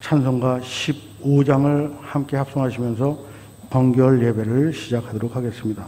찬송가 15장을 함께 합성하시면서 번개월 예배를 시작하도록 하겠습니다.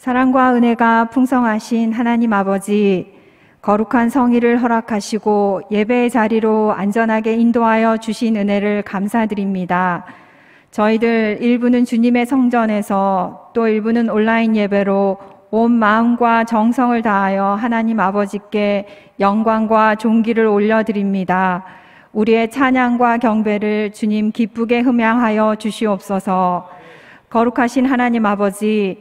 사랑과 은혜가 풍성하신 하나님 아버지, 거룩한 성의를 허락하시고 예배의 자리로 안전하게 인도하여 주신 은혜를 감사드립니다. 저희들 일부는 주님의 성전에서 또 일부는 온라인 예배로 온 마음과 정성을 다하여 하나님 아버지께 영광과 존귀를 올려드립니다. 우리의 찬양과 경배를 주님 기쁘게 흠양하여 주시옵소서. 거룩하신 하나님 아버지,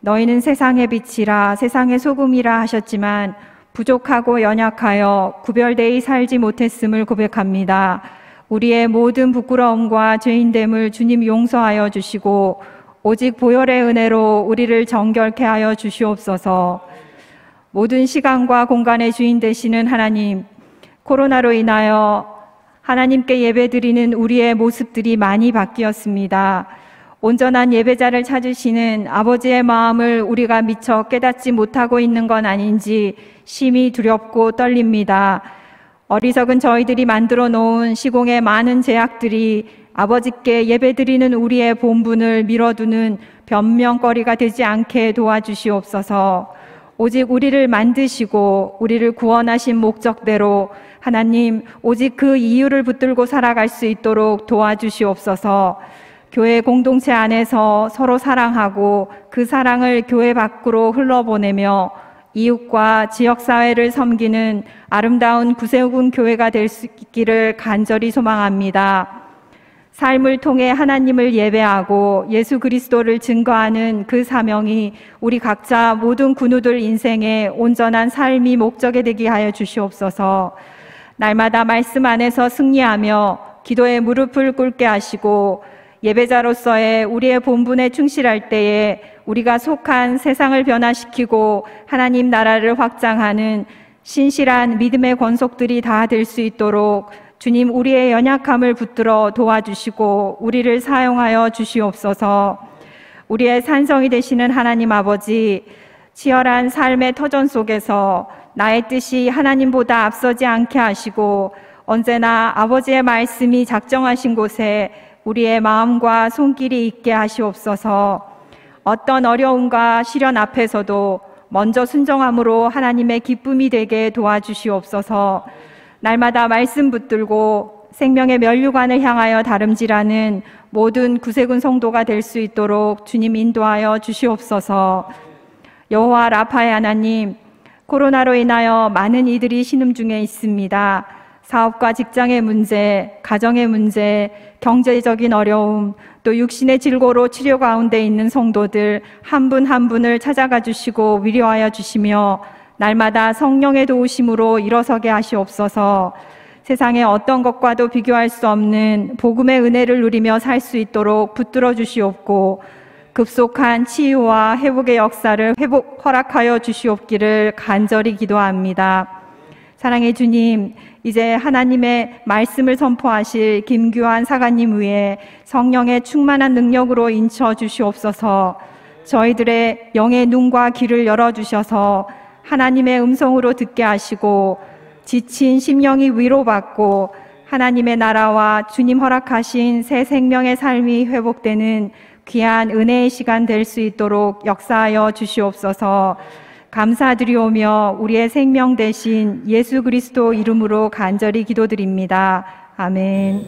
너희는 세상의 빛이라 세상의 소금이라 하셨지만 부족하고 연약하여 구별되이 살지 못했음을 고백합니다. 우리의 모든 부끄러움과 죄인됨을 주님 용서하여 주시고 오직 보혈의 은혜로 우리를 정결케 하여 주시옵소서. 모든 시간과 공간의 주인 되시는 하나님, 코로나로 인하여 하나님께 예배드리는 우리의 모습들이 많이 바뀌었습니다. 온전한 예배자를 찾으시는 아버지의 마음을 우리가 미처 깨닫지 못하고 있는 건 아닌지 심히 두렵고 떨립니다. 어리석은 저희들이 만들어 놓은 시공의 많은 제약들이 아버지께 예배드리는 우리의 본분을 밀어두는 변명거리가 되지 않게 도와주시옵소서. 오직 우리를 만드시고 우리를 구원하신 목적대로 하나님, 오직 그 이유를 붙들고 살아갈 수 있도록 도와주시옵소서. 교회 공동체 안에서 서로 사랑하고 그 사랑을 교회 밖으로 흘러보내며 이웃과 지역사회를 섬기는 아름다운 구세군 교회가 될 수 있기를 간절히 소망합니다. 삶을 통해 하나님을 예배하고 예수 그리스도를 증거하는 그 사명이 우리 각자 모든 군우들 인생의 온전한 삶이 목적이 되게 하여 주시옵소서. 날마다 말씀 안에서 승리하며 기도에 무릎을 꿇게 하시고 예배자로서의 우리의 본분에 충실할 때에 우리가 속한 세상을 변화시키고 하나님 나라를 확장하는 신실한 믿음의 권속들이 다 될 수 있도록 주님 우리의 연약함을 붙들어 도와주시고 우리를 사용하여 주시옵소서. 우리의 산성이 되시는 하나님 아버지, 치열한 삶의 터전 속에서 나의 뜻이 하나님보다 앞서지 않게 하시고 언제나 아버지의 말씀이 작정하신 곳에 우리의 마음과 손길이 있게 하시옵소서. 어떤 어려움과 시련 앞에서도 먼저 순종함으로 하나님의 기쁨이 되게 도와주시옵소서. 날마다 말씀 붙들고 생명의 면류관을 향하여 다름질하는 모든 구세군 성도가 될 수 있도록 주님 인도하여 주시옵소서. 여호와 라파의 하나님, 코로나로 인하여 많은 이들이 신음 중에 있습니다. 사업과 직장의 문제, 가정의 문제, 경제적인 어려움, 또 육신의 질고로 치료 가운데 있는 성도들 한 분 한 분을 찾아가 주시고 위로하여 주시며 날마다 성령의 도우심으로 일어서게 하시옵소서. 세상의 어떤 것과도 비교할 수 없는 복음의 은혜를 누리며 살 수 있도록 붙들어 주시옵고 급속한 치유와 회복의 역사를 허락하여 주시옵기를 간절히 기도합니다. 사랑의 주님, 이제 하나님의 말씀을 선포하실 김규환 사관님 위에 성령의 충만한 능력으로 인쳐 주시옵소서. 저희들의 영의 눈과 귀를 열어주셔서 하나님의 음성으로 듣게 하시고 지친 심령이 위로받고 하나님의 나라와 주님 허락하신 새 생명의 삶이 회복되는 귀한 은혜의 시간 될 수 있도록 역사하여 주시옵소서. 감사드리오며 우리의 생명 대신 예수 그리스도 이름으로 간절히 기도드립니다. 아멘.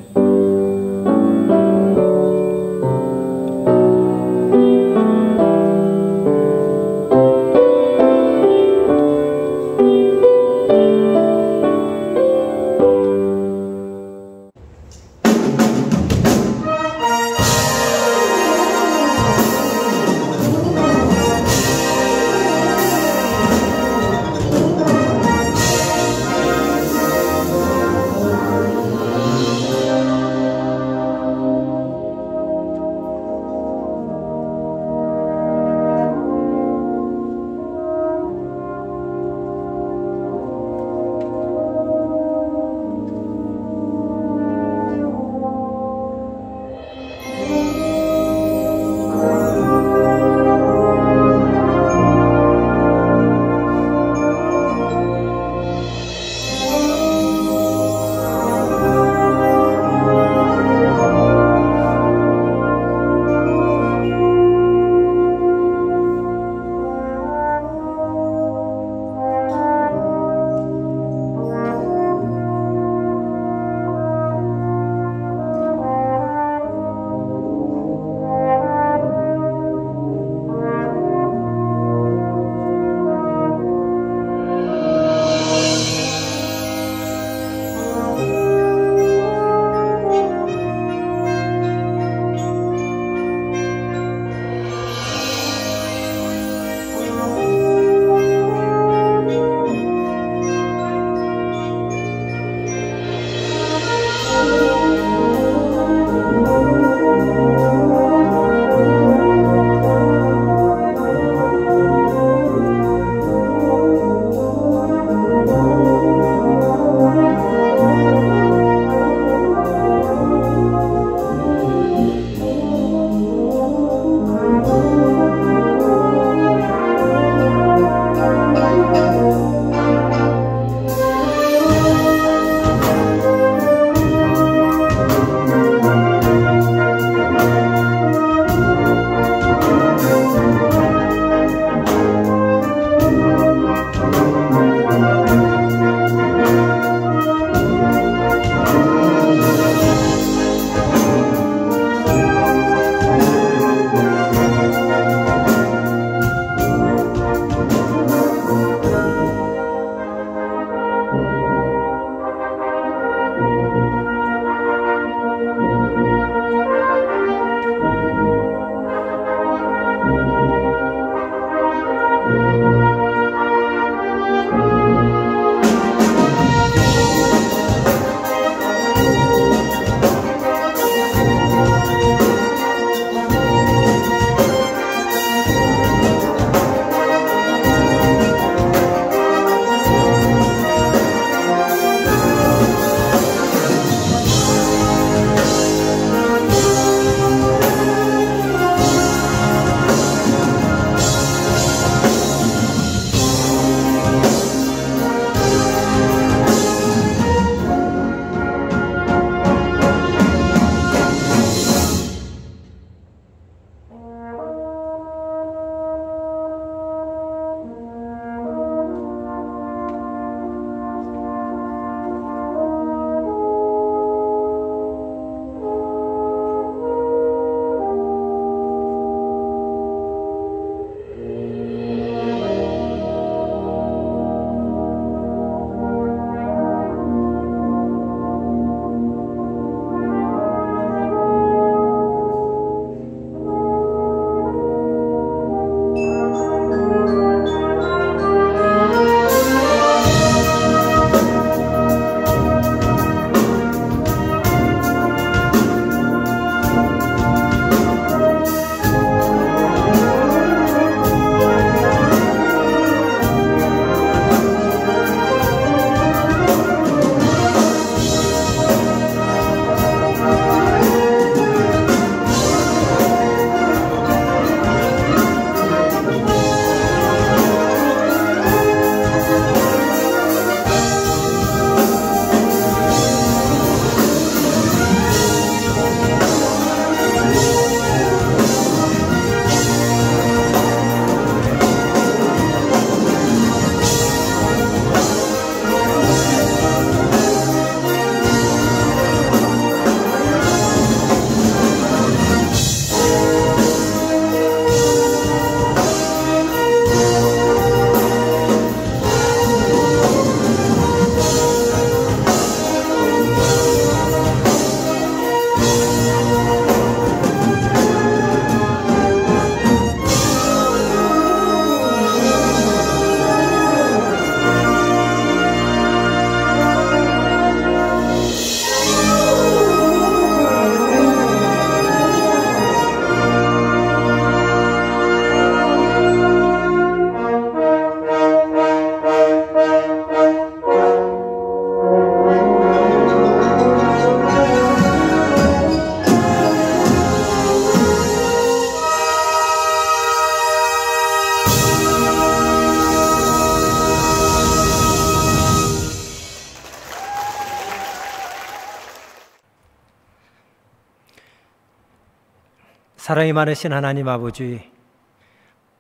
사랑이 많으신 하나님 아버지,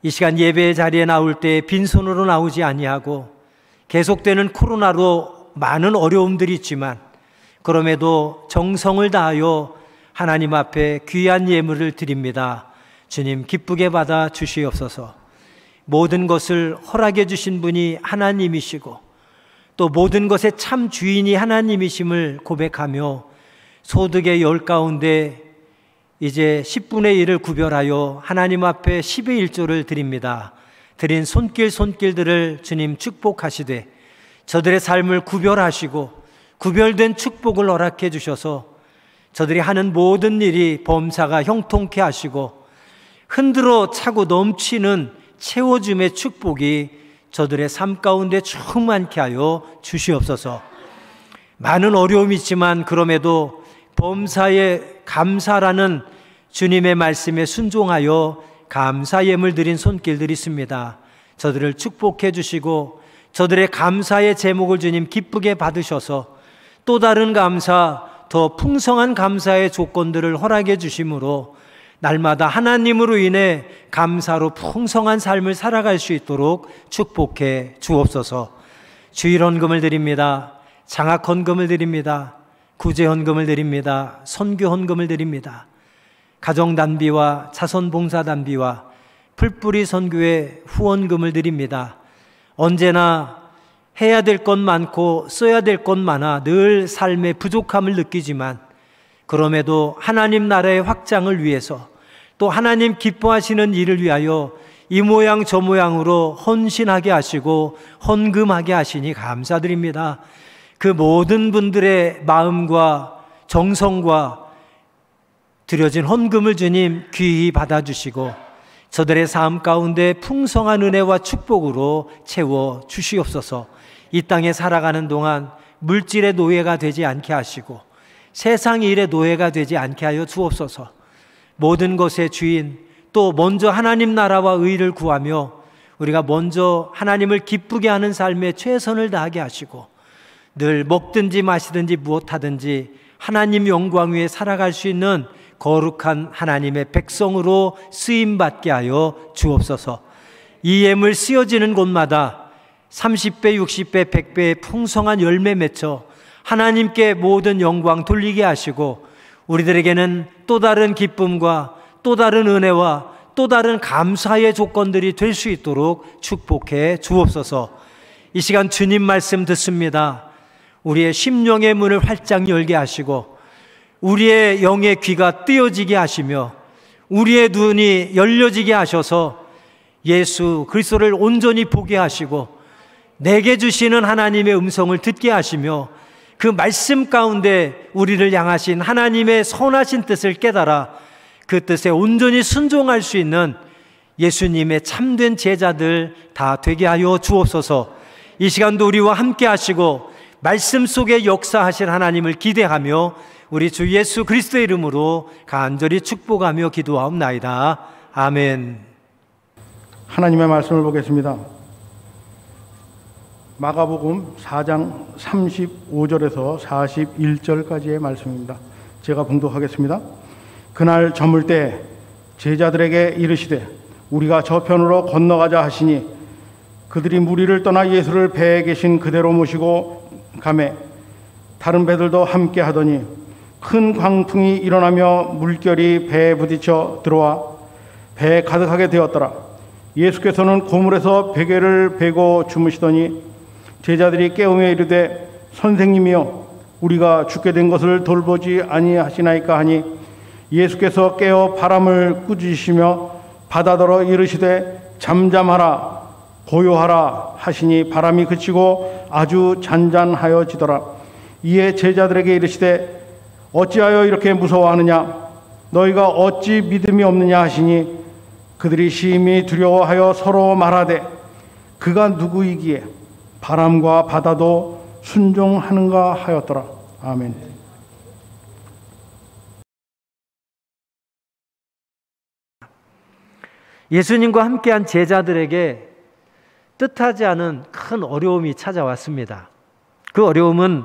이 시간 예배의 자리에 나올 때 빈손으로 나오지 아니하고 계속되는 코로나로 많은 어려움들이 있지만 그럼에도 정성을 다하여 하나님 앞에 귀한 예물을 드립니다. 주님 기쁘게 받아 주시옵소서. 모든 것을 허락해 주신 분이 하나님이시고 또 모든 것의 참 주인이 하나님이심을 고백하며 소득의 10 가운데 이제 10분의 1을 구별하여 하나님 앞에 10의 1조를 드립니다. 드린 손길들을 주님 축복하시되 저들의 삶을 구별하시고 구별된 축복을 허락해 주셔서 저들이 하는 모든 일이 범사가 형통케 하시고 흔들어 차고 넘치는 채워줌의 축복이 저들의 삶 가운데 충만케 하여 주시옵소서. 많은 어려움이 있지만 그럼에도 범사에 감사라는 주님의 말씀에 순종하여 감사 예물 드린 손길들이 있습니다. 저들을 축복해 주시고 저들의 감사의 제목을 주님 기쁘게 받으셔서 또 다른 감사, 더 풍성한 감사의 조건들을 허락해 주심으로 날마다 하나님으로 인해 감사로 풍성한 삶을 살아갈 수 있도록 축복해 주옵소서. 주일 헌금을 드립니다. 장학 헌금을 드립니다. 구제 헌금을 드립니다. 선교 헌금을 드립니다. 가정 단비와 자선 봉사 단비와 풀뿌리 선교의 후원금을 드립니다. 언제나 해야 될 것 많고 써야 될 것 많아 늘 삶의 부족함을 느끼지만 그럼에도 하나님 나라의 확장을 위해서 또 하나님 기뻐하시는 일을 위하여 이 모양 저 모양으로 헌신하게 하시고 헌금하게 하시니 감사드립니다. 그 모든 분들의 마음과 정성과 드려진 헌금을 주님 귀히 받아주시고 저들의 삶 가운데 풍성한 은혜와 축복으로 채워 주시옵소서. 이 땅에 살아가는 동안 물질의 노예가 되지 않게 하시고 세상 일의 노예가 되지 않게 하여 주옵소서. 모든 것의 주인, 또 먼저 하나님 나라와 의를 구하며 우리가 먼저 하나님을 기쁘게 하는 삶에 최선을 다하게 하시고 늘 먹든지 마시든지 무엇하든지 하나님 영광 위에 살아갈 수 있는 거룩한 하나님의 백성으로 쓰임받게 하여 주옵소서. 이 예물 쓰여지는 곳마다 30배, 60배, 100배의 풍성한 열매 맺혀 하나님께 모든 영광 돌리게 하시고 우리들에게는 또 다른 기쁨과 또 다른 은혜와 또 다른 감사의 조건들이 될 수 있도록 축복해 주옵소서. 이 시간 주님 말씀 듣습니다. 우리의 심령의 문을 활짝 열게 하시고 우리의 영의 귀가 뜨여지게 하시며 우리의 눈이 열려지게 하셔서 예수 그리스도를 온전히 보게 하시고 내게 주시는 하나님의 음성을 듣게 하시며 그 말씀 가운데 우리를 향하신 하나님의 선하신 뜻을 깨달아 그 뜻에 온전히 순종할 수 있는 예수님의 참된 제자들 다 되게 하여 주옵소서. 이 시간도 우리와 함께 하시고 말씀 속에 역사하실 하나님을 기대하며 우리 주 예수 그리스도의 이름으로 간절히 축복하며 기도하옵나이다. 아멘. 하나님의 말씀을 보겠습니다. 마가복음 4장 35절에서 41절까지의 말씀입니다. 제가 봉독하겠습니다. 그날 저물 때 제자들에게 이르시되 우리가 저편으로 건너가자 하시니 그들이 무리를 떠나 예수를 배에 계신 그대로 모시고 가매 다른 배들도 함께 하더니 큰 광풍이 일어나며 물결이 배에 부딪혀 들어와 배에 가득하게 되었더라. 예수께서는 고물에서 베개를 베고 주무시더니 제자들이 깨우며 이르되 선생님이여 우리가 죽게 된 것을 돌보지 아니하시나이까 하니 예수께서 깨어 바람을 꾸짖으시며 바다더러 이르시되 잠잠하라 고요하라 하시니 바람이 그치고 아주 잔잔하여지더라. 이에 제자들에게 이르시되 어찌하여 이렇게 무서워하느냐 너희가 어찌 믿음이 없느냐 하시니 그들이 심히 두려워하여 서로 말하되 그가 누구이기에 바람과 바다도 순종하는가 하였더라. 아멘. 예수님과 함께한 제자들에게 뜻하지 않은 큰 어려움이 찾아왔습니다. 그 어려움은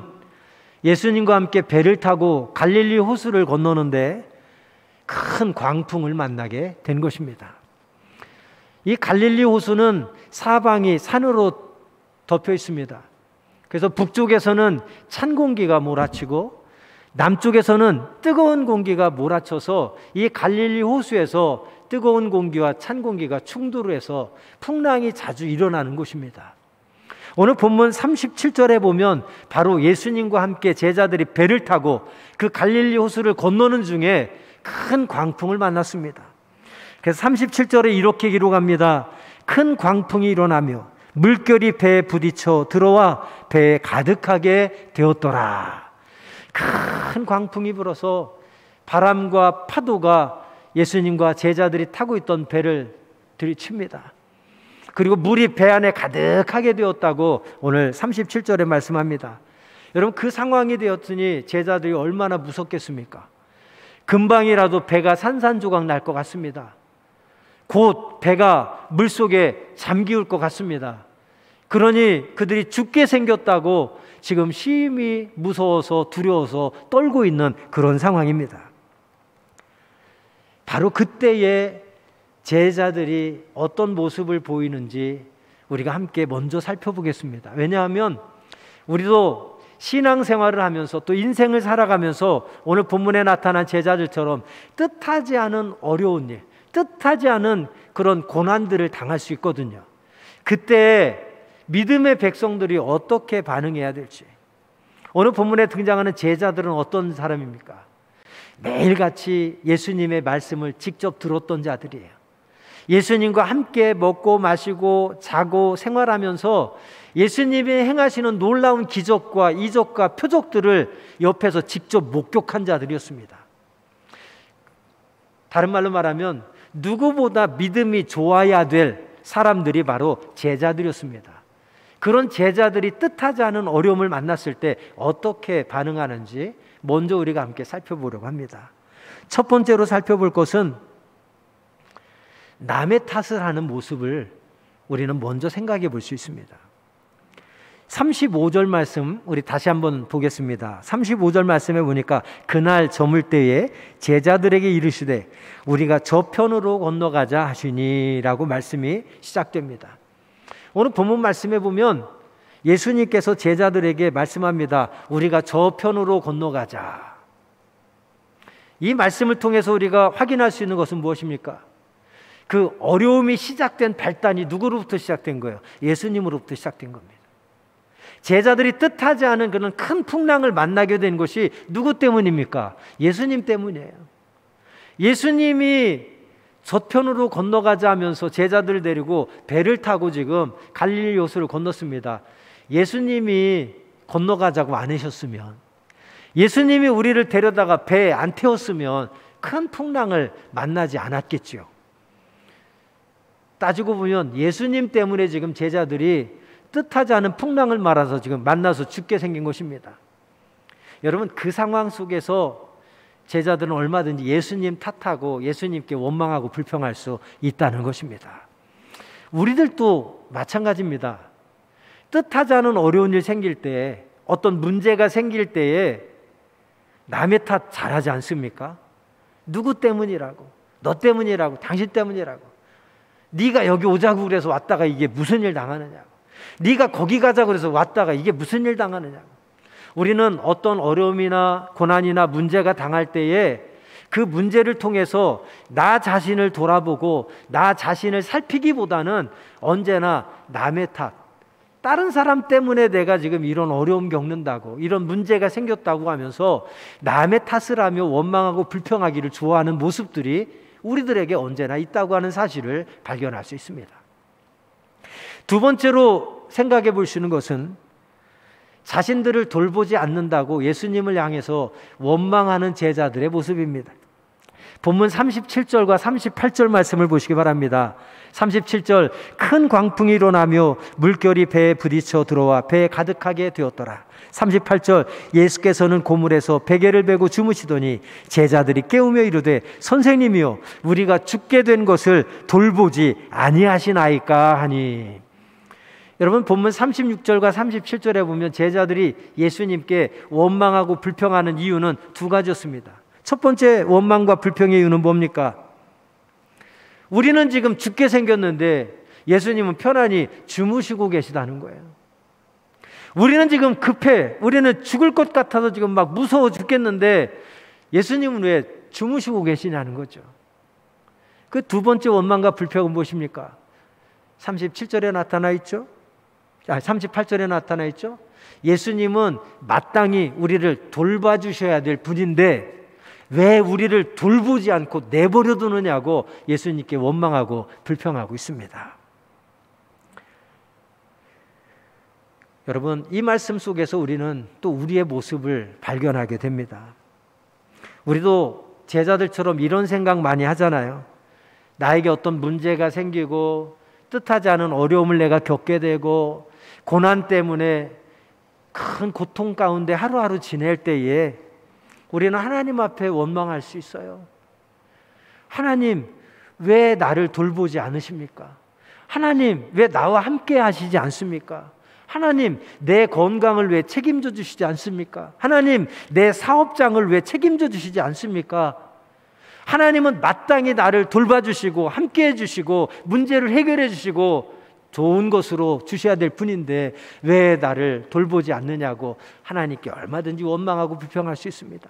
예수님과 함께 배를 타고 갈릴리 호수를 건너는데 큰 광풍을 만나게 된 것입니다. 이 갈릴리 호수는 사방이 산으로 덮여 있습니다. 그래서 북쪽에서는 찬 공기가 몰아치고 남쪽에서는 뜨거운 공기가 몰아쳐서 이 갈릴리 호수에서 뜨거운 공기와 찬 공기가 충돌해서 풍랑이 자주 일어나는 곳입니다. 오늘 본문 37절에 보면 바로 예수님과 함께 제자들이 배를 타고 그 갈릴리 호수를 건너는 중에 큰 광풍을 만났습니다. 그래서 37절에 이렇게 기록합니다. 큰 광풍이 일어나며 물결이 배에 부딪혀 들어와 배에 가득하게 되었더라. 큰 광풍이 불어서 바람과 파도가 예수님과 제자들이 타고 있던 배를 들이칩니다. 그리고 물이 배 안에 가득하게 되었다고 오늘 37절에 말씀합니다. 여러분, 그 상황이 되었으니 제자들이 얼마나 무섭겠습니까? 금방이라도 배가 산산조각 날 것 같습니다. 곧 배가 물속에 잠기울 것 같습니다. 그러니 그들이 죽게 생겼다고 지금 심히 무서워서 두려워서 떨고 있는 그런 상황입니다. 바로 그때에 제자들이 어떤 모습을 보이는지 우리가 함께 먼저 살펴보겠습니다. 왜냐하면 우리도 신앙생활을 하면서 또 인생을 살아가면서 오늘 본문에 나타난 제자들처럼 뜻하지 않은 어려운 일, 뜻하지 않은 그런 고난들을 당할 수 있거든요. 그때 믿음의 백성들이 어떻게 반응해야 될지. 오늘 본문에 등장하는 제자들은 어떤 사람입니까? 매일같이 예수님의 말씀을 직접 들었던 자들이에요. 예수님과 함께 먹고 마시고 자고 생활하면서 예수님이 행하시는 놀라운 기적과 이적과 표적들을 옆에서 직접 목격한 자들이었습니다. 다른 말로 말하면 누구보다 믿음이 좋아야 될 사람들이 바로 제자들이었습니다. 그런 제자들이 뜻하지 않은 어려움을 만났을 때 어떻게 반응하는지 먼저 우리가 함께 살펴보려고 합니다. 첫 번째로 살펴볼 것은 남의 탓을 하는 모습을 우리는 먼저 생각해 볼 수 있습니다. 35절 말씀 우리 다시 한번 보겠습니다. 35절 말씀에 보니까 그날 저물 때에 제자들에게 이르시되 우리가 저편으로 건너가자 하시니라고 말씀이 시작됩니다. 오늘 본문 말씀에 보면 예수님께서 제자들에게 말씀합니다. 우리가 저편으로 건너가자. 이 말씀을 통해서 우리가 확인할 수 있는 것은 무엇입니까? 그 어려움이 시작된 발단이 누구로부터 시작된 거예요? 예수님으로부터 시작된 겁니다. 제자들이 뜻하지 않은 그런 큰 풍랑을 만나게 된 것이 누구 때문입니까? 예수님 때문이에요. 예수님이 저편으로 건너가자 하면서 제자들을 데리고 배를 타고 지금 갈릴리 호수를 건넜습니다. 예수님이 건너가자고 안 하셨으면, 예수님이 우리를 데려다가 배에 안 태웠으면 큰 풍랑을 만나지 않았겠지요. 따지고 보면 예수님 때문에 지금 제자들이 뜻하지 않은 풍랑을 말아서 지금 만나서 죽게 생긴 것입니다. 여러분, 그 상황 속에서 제자들은 얼마든지 예수님 탓하고 예수님께 원망하고 불평할 수 있다는 것입니다. 우리들도 마찬가지입니다. 뜻하지 않은 어려운 일 생길 때, 어떤 문제가 생길 때에 남의 탓 잘하지 않습니까? 누구 때문이라고, 너 때문이라고, 당신 때문이라고, 네가 여기 오자고 그래서 왔다가 이게 무슨 일 당하느냐고, 네가 거기 가자고 그래서 왔다가 이게 무슨 일 당하느냐고. 우리는 어떤 어려움이나 고난이나 문제가 당할 때에 그 문제를 통해서 나 자신을 돌아보고 나 자신을 살피기보다는 언제나 남의 탓, 다른 사람 때문에 내가 지금 이런 어려움 겪는다고, 이런 문제가 생겼다고 하면서 남의 탓을 하며 원망하고 불평하기를 좋아하는 모습들이 우리들에게 언제나 있다고 하는 사실을 발견할 수 있습니다. 두 번째로 생각해 볼 수 있는 것은 자신들을 돌보지 않는다고 예수님을 향해서 원망하는 제자들의 모습입니다. 본문 37절과 38절 말씀을 보시기 바랍니다. 37절, 큰 광풍이 일어나며 물결이 배에 부딪혀 들어와 배에 가득하게 되었더라. 38절, 예수께서는 고물에서 베개를 베고 주무시더니 제자들이 깨우며 이르되 선생님이여, 우리가 죽게 된 것을 돌보지 아니하시나이까 하니. 여러분, 본문 36절과 37절에 보면 제자들이 예수님께 원망하고 불평하는 이유는 두 가지였습니다. 첫 번째 원망과 불평의 이유는 뭡니까? 우리는 지금 죽게 생겼는데 예수님은 편안히 주무시고 계시다는 거예요. 우리는 지금 급해. 우리는 죽을 것 같아서 지금 막 무서워 죽겠는데 예수님은 왜 주무시고 계시냐는 거죠. 그 두 번째 원망과 불평은 무엇입니까? 37절에 나타나 있죠. 38절에 나타나 있죠. 예수님은 마땅히 우리를 돌봐주셔야 될 분인데 왜 우리를 돌보지 않고 내버려 두느냐고 예수님께 원망하고 불평하고 있습니다. 여러분, 이 말씀 속에서 우리는 또 우리의 모습을 발견하게 됩니다. 우리도 제자들처럼 이런 생각 많이 하잖아요. 나에게 어떤 문제가 생기고 뜻하지 않은 어려움을 내가 겪게 되고 고난 때문에 큰 고통 가운데 하루하루 지낼 때에 우리는 하나님 앞에 원망할 수 있어요. 하나님, 왜 나를 돌보지 않으십니까? 하나님, 왜 나와 함께 하시지 않습니까? 하나님, 내 건강을 왜 책임져 주시지 않습니까? 하나님, 내 사업장을 왜 책임져 주시지 않습니까? 하나님은 마땅히 나를 돌봐주시고 함께 해주시고 문제를 해결해 주시고 좋은 것으로 주셔야 될 분인데 왜 나를 돌보지 않느냐고 하나님께 얼마든지 원망하고 불평할 수 있습니다.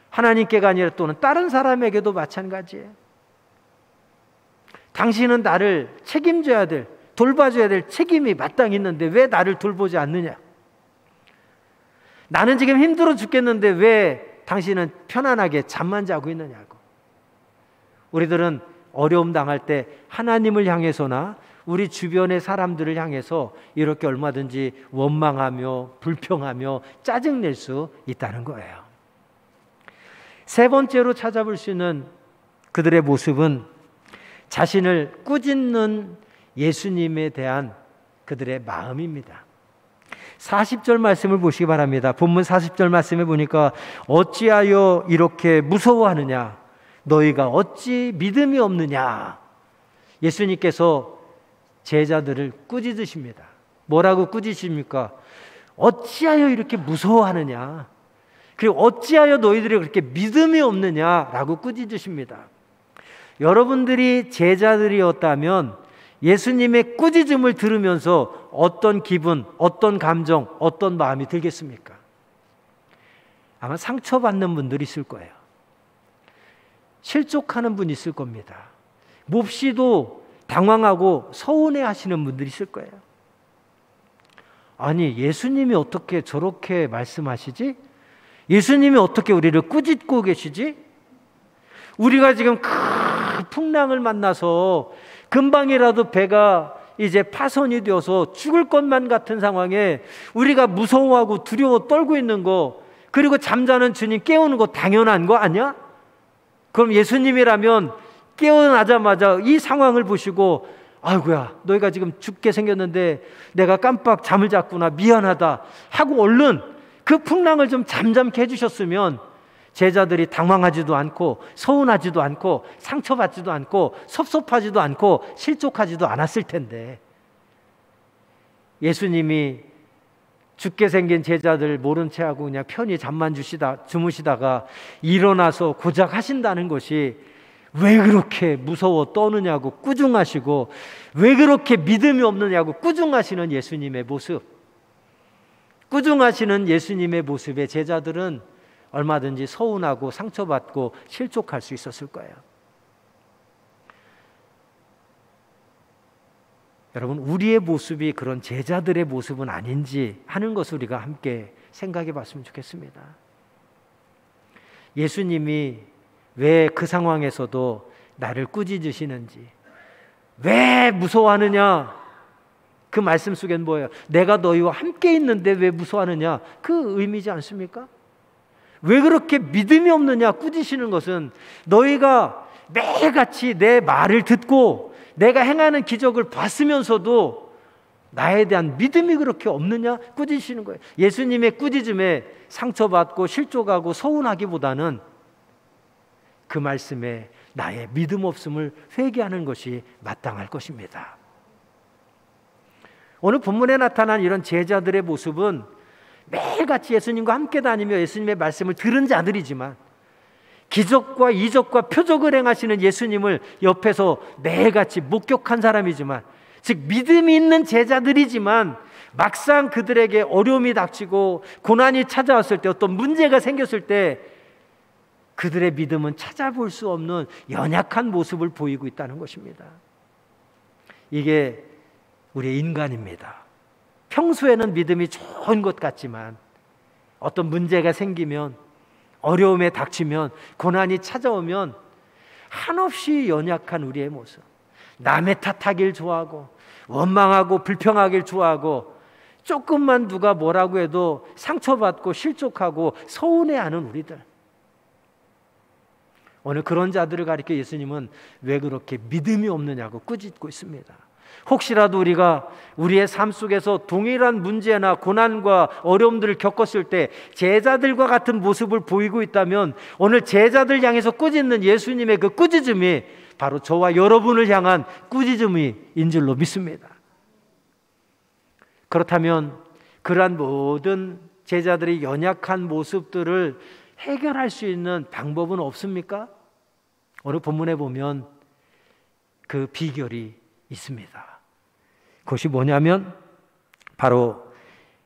하나님께가 아니라 또는 다른 사람에게도 마찬가지예요. 당신은 나를 책임져야 될, 돌봐줘야 될 책임이 마땅히 있는데 왜 나를 돌보지 않느냐? 나는 지금 힘들어 죽겠는데 왜 당신은 편안하게 잠만 자고 있느냐고. 우리들은 어려움 당할 때 하나님을 향해서나 우리 주변의 사람들을 향해서 이렇게 얼마든지 원망하며 불평하며 짜증낼 수 있다는 거예요. 세 번째로 찾아볼 수 있는 그들의 모습은 자신을 꾸짖는 예수님에 대한 그들의 마음입니다. 40절 말씀을 보시기 바랍니다. 본문 40절 말씀에 보니까 어찌하여 이렇게 무서워하느냐? 너희가 어찌 믿음이 없느냐? 예수님께서 제자들을 꾸짖으십니다. 뭐라고 꾸짖습니까? 어찌하여 이렇게 무서워하느냐? 그리고 어찌하여 너희들이 그렇게 믿음이 없느냐라고 꾸짖으십니다. 여러분들이 제자들이었다면 예수님의 꾸짖음을 들으면서 어떤 기분, 어떤 감정, 어떤 마음이 들겠습니까? 아마 상처받는 분들이 있을 거예요. 실족하는 분이 있을 겁니다. 몹시도 당황하고 서운해 하시는 분들이 있을 거예요. 아니, 예수님이 어떻게 저렇게 말씀하시지? 예수님이 어떻게 우리를 꾸짖고 계시지? 우리가 지금 큰 풍랑을 만나서 금방이라도 배가 이제 파손이 되어서 죽을 것만 같은 상황에 우리가 무서워하고 두려워 떨고 있는 거, 그리고 잠자는 주님 깨우는 거 당연한 거 아니야? 그럼 예수님이라면 깨어나자마자 이 상황을 보시고 아이고야, 너희가 지금 죽게 생겼는데 내가 깜빡 잠을 잤구나, 미안하다 하고 얼른 그 풍랑을 좀 잠잠케 해주셨으면 제자들이 당황하지도 않고 서운하지도 않고 상처받지도 않고 섭섭하지도 않고 실족하지도 않았을 텐데, 예수님이 죽게 생긴 제자들 모른 채하고 그냥 편히 잠만 주무시다가 일어나서 고작 하신다는 것이 왜 그렇게 무서워 떠느냐고 꾸중하시고 왜 그렇게 믿음이 없느냐고 꾸중하시는 예수님의 모습, 꾸중하시는 예수님의 모습에 제자들은 얼마든지 서운하고 상처받고 실족할 수 있었을 거예요. 여러분, 우리의 모습이 그런 제자들의 모습은 아닌지 하는 것을 우리가 함께 생각해 봤으면 좋겠습니다. 예수님이 왜 그 상황에서도 나를 꾸짖으시는지, 왜 무서워하느냐? 그 말씀 속엔 뭐예요? 내가 너희와 함께 있는데 왜 무서워하느냐? 그 의미지 않습니까? 왜 그렇게 믿음이 없느냐 꾸짖으시는 것은 너희가 매일같이 내 말을 듣고 내가 행하는 기적을 봤으면서도 나에 대한 믿음이 그렇게 없느냐 꾸짖으시는 거예요. 예수님의 꾸짖음에 상처받고 실족하고 서운하기보다는 그 말씀에 나의 믿음 없음을 회개하는 것이 마땅할 것입니다. 오늘 본문에 나타난 이런 제자들의 모습은 매일같이 예수님과 함께 다니며 예수님의 말씀을 들은 자들이지만 기적과 이적과 표적을 행하시는 예수님을 옆에서 매일같이 목격한 사람이지만, 즉 믿음이 있는 제자들이지만 막상 그들에게 어려움이 닥치고 고난이 찾아왔을 때, 어떤 문제가 생겼을 때 그들의 믿음은 찾아볼 수 없는 연약한 모습을 보이고 있다는 것입니다. 이게 우리의 인간입니다. 평소에는 믿음이 좋은 것 같지만 어떤 문제가 생기면, 어려움에 닥치면, 고난이 찾아오면 한없이 연약한 우리의 모습, 남의 탓하길 좋아하고 원망하고 불평하길 좋아하고 조금만 누가 뭐라고 해도 상처받고 실족하고 서운해하는 우리들, 오늘 그런 자들을 가리켜 예수님은 왜 그렇게 믿음이 없느냐고 꾸짖고 있습니다. 혹시라도 우리가 우리의 삶 속에서 동일한 문제나 고난과 어려움들을 겪었을 때 제자들과 같은 모습을 보이고 있다면 오늘 제자들 향해서 꾸짖는 예수님의 그 꾸짖음이 바로 저와 여러분을 향한 꾸짖음인 줄로 믿습니다. 그렇다면 그러한 모든 제자들의 연약한 모습들을 해결할 수 있는 방법은 없습니까? 오늘 본문에 보면 그 비결이 있습니다. 그것이 뭐냐면 바로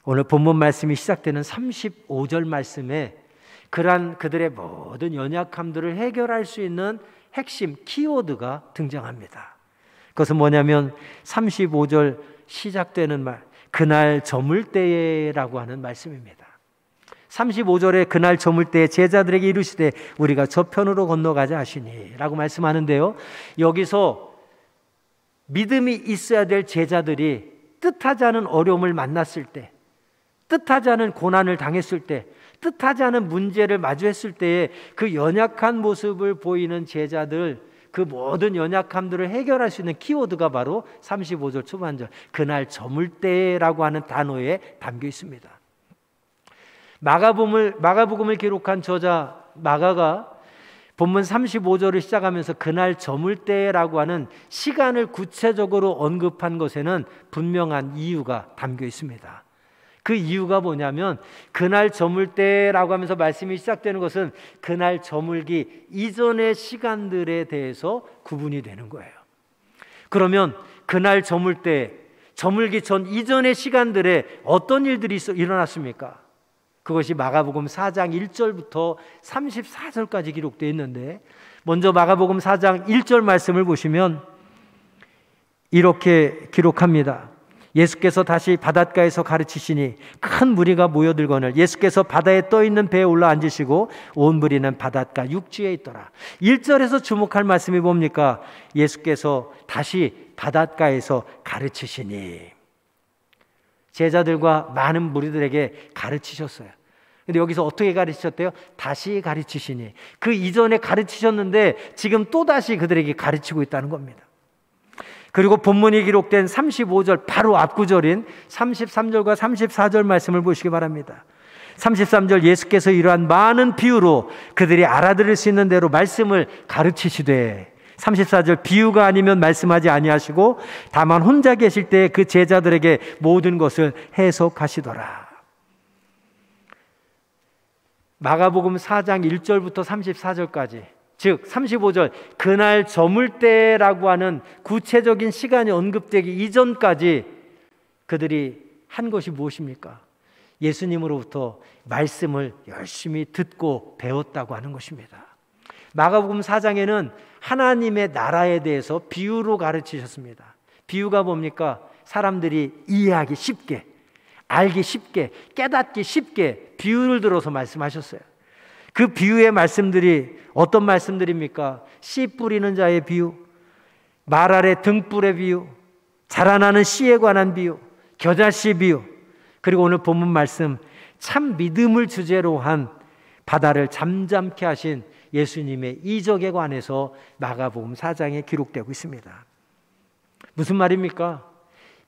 오늘 본문 말씀이 시작되는 35절 말씀에 그러한 그들의 모든 연약함들을 해결할 수 있는 핵심 키워드가 등장합니다. 그것은 뭐냐면 35절 시작되는 말, 그날 저물 때에라고 하는 말씀입니다. 35절에 그날 저물 때에 제자들에게 이르시되 우리가 저편으로 건너가자 하시니 라고 말씀하는데요, 여기서 믿음이 있어야 될 제자들이 뜻하지 않은 어려움을 만났을 때, 뜻하지 않은 고난을 당했을 때, 뜻하지 않은 문제를 마주했을 때에 그 연약한 모습을 보이는 제자들, 그 모든 연약함들을 해결할 수 있는 키워드가 바로 35절 초반절 그날 저물 때라고 하는 단어에 담겨 있습니다. 마가복음을 기록한 저자 마가가 본문 35절을 시작하면서 그날 저물 때라고 하는 시간을 구체적으로 언급한 것에는 분명한 이유가 담겨 있습니다. 그 이유가 뭐냐면 그날 저물 때라고 하면서 말씀이 시작되는 것은 그날 저물기 이전의 시간들에 대해서 구분이 되는 거예요. 그러면 그날 저물 때, 저물기 전 이전의 시간들에 어떤 일들이 일어났습니까? 그것이 마가복음 4장 1절부터 34절까지 기록되어 있는데, 먼저 마가복음 4장 1절 말씀을 보시면 이렇게 기록합니다. 예수께서 다시 바닷가에서 가르치시니 큰 무리가 모여들거늘 예수께서 바다에 떠있는 배에 올라 앉으시고 온 무리는 바닷가 육지에 있더라. 1절에서 주목할 말씀이 뭡니까? 예수께서 다시 바닷가에서 가르치시니, 제자들과 많은 무리들에게 가르치셨어요. 근데 여기서 어떻게 가르치셨대요? 다시 가르치시니. 그 이전에 가르치셨는데 지금 또다시 그들에게 가르치고 있다는 겁니다. 그리고 본문이 기록된 35절 바로 앞구절인 33절과 34절 말씀을 보시기 바랍니다. 33절 예수께서 이러한 많은 비유로 그들이 알아들을 수 있는 대로 말씀을 가르치시되, 34절 비유가 아니면 말씀하지 아니하시고 다만 혼자 계실 때 그 제자들에게 모든 것을 해석하시더라. 마가복음 4장 1절부터 34절까지, 즉 35절 그날 저물 때라고 하는 구체적인 시간이 언급되기 이전까지 그들이 한 것이 무엇입니까? 예수님으로부터 말씀을 열심히 듣고 배웠다고 하는 것입니다. 마가복음 4장에는 하나님의 나라에 대해서 비유로 가르치셨습니다. 비유가 뭡니까? 사람들이 이해하기 쉽게, 알기 쉽게, 깨닫기 쉽게 비유를 들어서 말씀하셨어요. 그 비유의 말씀들이 어떤 말씀들입니까? 씨 뿌리는 자의 비유, 말 아래 등불의 비유, 자라나는 씨에 관한 비유, 겨자씨 비유, 그리고 오늘 본문 말씀 참 믿음을 주제로 한 바다를 잠잠케 하신 예수님의 이적에 관해서 마가복음 4장에 기록되고 있습니다. 무슨 말입니까?